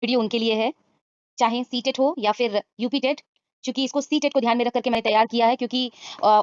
Video उनके लिए है, चाहे सीटेट हो या फिर यूपी टेट, क्योंकि इसको सीटेट को ध्यान में रख करके मैंने तैयार किया है, क्योंकि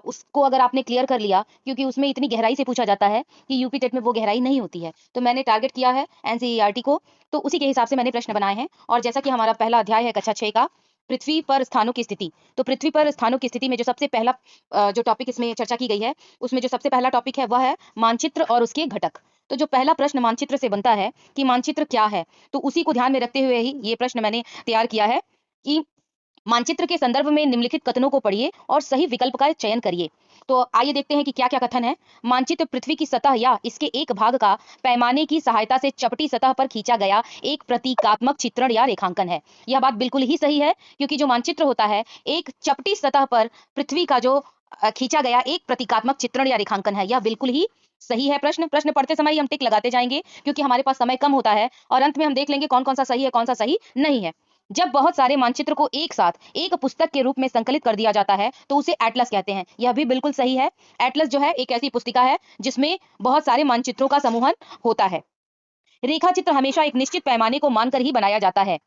उसको अगर आपने क्लियर कर लिया, क्योंकि उसमें इतनी गहराई से पूछा जाता है कि यूपी टेट में वो गहराई नहीं होती है, तो मैंने टारगेट किया है एनसीईआरटी को, तो उसी के हिसाब से मैंने प्रश्न बनाए हैं। और जैसा कि हमारा पहला अध्याय है कक्षा 6 का, पृथ्वी पर स्थानों की स्थिति, तो पृथ्वी पर स्थानों की स्थिति में जो सबसे पहला जो टॉपिक इसमें चर्चा की गई है, उसमें जो सबसे पहला टॉपिक है वह है मानचित्र और उसके घटक। तो जो पहला प्रश्न मानचित्र से बनता है कि मानचित्र क्या है, तो उसी को ध्यान में रखते हुए ही ये प्रश्न मैंने तैयार किया है कि मानचित्र के संदर्भ में निम्नलिखित कथनों को पढ़िए और सही विकल्प का चयन करिए। तो आइए देखते हैं कि क्या क्या कथन है। मानचित्र पृथ्वी की सतह या इसके एक भाग का पैमाने की सहायता से चपटी सतह पर खींचा गया एक प्रतीकात्मक चित्रण या रेखांकन है। यह बात बिल्कुल ही सही है, क्योंकि जो मानचित्र होता है एक चपटी सतह पर पृथ्वी का जो खींचा गया एक प्रतीकात्मक चित्रण या रेखांकन है। यह बिल्कुल ही सही है। प्रश्न प्रश्न पढ़ते समय ही हम टिक लगाते जाएंगे, क्योंकि हमारे पास समय कम होता है, और अंत में हम देख लेंगे कौन कौन सा सही है, कौन सा सही नहीं है। जब बहुत सारे मानचित्र को एक साथ एक पुस्तक के रूप में संकलित कर दिया जाता है, तो उसे एटलस कहते हैं। यह भी बिल्कुल सही है। एटलस जो है एक ऐसी पुस्तिका है जिसमें बहुत सारे मानचित्रों का समूहन होता है। रेखा चित्र हमेशा एक निश्चित पैमाने को मानकर ही बनाया जाता है।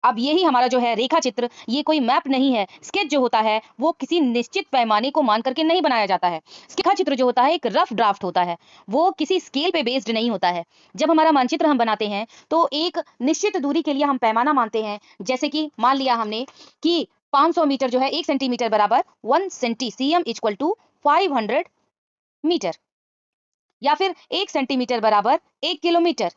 अब यही हमारा जो है रेखा चित्र, ये कोई मैप नहीं है। स्केच जो होता है वो किसी निश्चित पैमाने को मान करके नहीं बनाया जाता है। रेखा चित्र जो होता है एक रफ ड्राफ्ट होता है, वो किसी स्केल पे बेस्ड नहीं होता है। जब हमारा मानचित्र हम बनाते हैं तो एक निश्चित दूरी के लिए हम पैमाना मानते हैं। जैसे कि मान लिया हमने कि 500 मीटर जो है 1 सेंटीमीटर बराबर 1 centi cm equal to 500 metre, या फिर 1 सेंटीमीटर बराबर 1 किलोमीटर।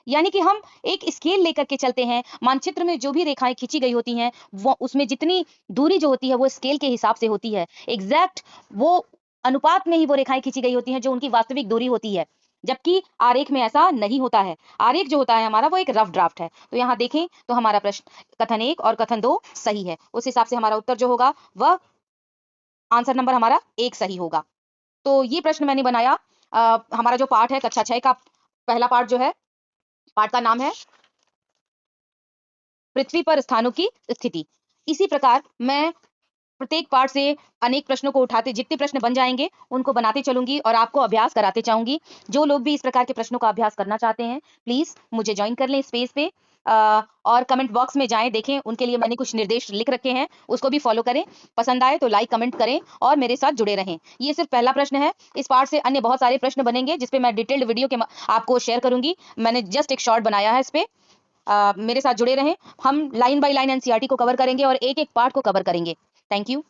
यानी कि हम एक स्केल लेकर के चलते हैं। मानचित्र में जो भी रेखाएं खींची गई होती हैं, वो उसमें जितनी दूरी जो होती है वो स्केल के हिसाब से होती है। एग्जैक्ट वो अनुपात में ही वो रेखाएं खींची गई होती हैं जो उनकी वास्तविक दूरी होती है। जबकि आरेख में ऐसा नहीं होता है। आरेख जो होता है हमारा वो एक रफ ड्राफ्ट है। तो यहाँ देखें तो हमारा प्रश्न कथन 1 और कथन 2 सही है। उस हिसाब से हमारा उत्तर जो होगा वह आंसर नंबर हमारा 1 सही होगा। तो ये प्रश्न मैंने बनाया। हमारा जो पाठ है कक्षा 6 का पहला पाठ जो है, पाठ का नाम है पृथ्वी पर स्थानों की स्थिति। इसी प्रकार मैं प्रत्येक पाठ से अनेक प्रश्नों को उठाते, जितने प्रश्न बन जाएंगे उनको बनाते चलूंगी और आपको अभ्यास कराते चाहूंगी। जो लोग भी इस प्रकार के प्रश्नों का अभ्यास करना चाहते हैं, प्लीज मुझे ज्वाइन कर लें इस पेज पे, और कमेंट बॉक्स में जाएं, देखें उनके लिए मैंने कुछ निर्देश लिख रखे हैं, उसको भी फॉलो करें। पसंद आए तो लाइक कमेंट करें और मेरे साथ जुड़े रहें। ये सिर्फ पहला प्रश्न है। इस पाठ से अन्य बहुत सारे प्रश्न बनेंगे जिसपे मैं डिटेल्ड वीडियो के आपको शेयर करूंगी। मैंने जस्ट एक शॉर्ट बनाया है इस पे। मेरे साथ जुड़े रहें। हम लाइन बाय लाइन एनसीईआरटी को कवर करेंगे और एक एक पार्ट को कवर करेंगे। Thank you.